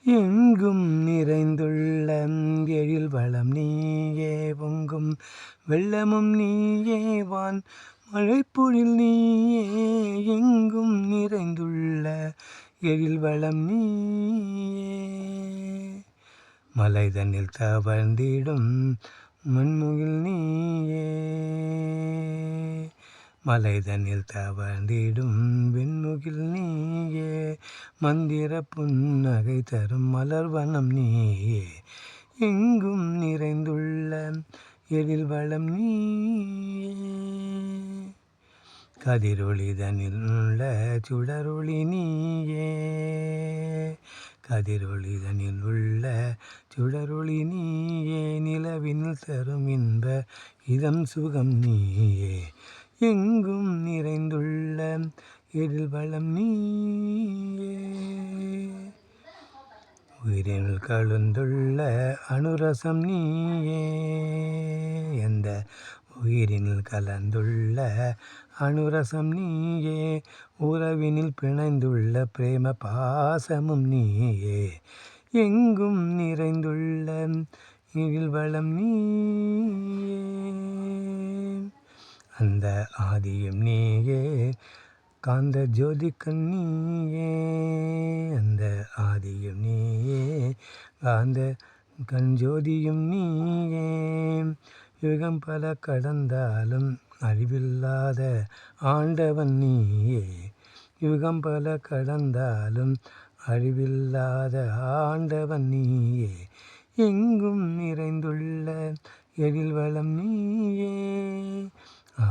எங்கும் நிறைந்துள்ள எழில் வளம் நீயே, பொங்கும் வெள்ளமும் நீயே, வான் மழைப்பொழில் நீயே. எங்கும் நிறைந்துள்ள எழில் வளம் நீயே, மலைதனில் தவழ்ந்திடும் மண்முகில் நீயே, மலைதனில் தவழ்ந்திடும் வெண்முகில் நீயே, மந்திர புன்னகை தரும் மலர்வனம் நீயே. எங்கும் நிறைந்துள்ள எழில் வளம் நீயே, கதிரொளிதனில் உள்ள சுடரொளி நீயே, கதிரொளிதனில் உள்ள சுடரொளி நீயே, நிலவினில் தரும் இன்ப இதம் சுகம் நீயே. எங்கும் நிறைந்துள்ள எழில் வளம் நீயே, உயிரினில் கலந்துள்ள அனுரசம் நீயே, எந்த உயிரினில் கலந்துள்ள அனுரசம் நீயே, உறவினில் பிணைந்துள்ள பிரேம பாசமும் நீயே. எங்கும் நிறைந்துள்ள எழில் வளம் நீயே, அந்த ஆதியும் நீயே, காந்த ஜோதி கண்ணியே, அந்த ஆதியும் நீயே, காந்த கண்ஜோதியும் நீயே. யுகம் பல கடந்தாலும் அழிவில்லாத ஆண்டவன் நீயே, யுகம் பல கடந்தாலும் அழிவில்லாத ஆண்டவன் நீயே. எங்கும் நிறைந்துள்ள எழில் வளம் நீயே. ஆ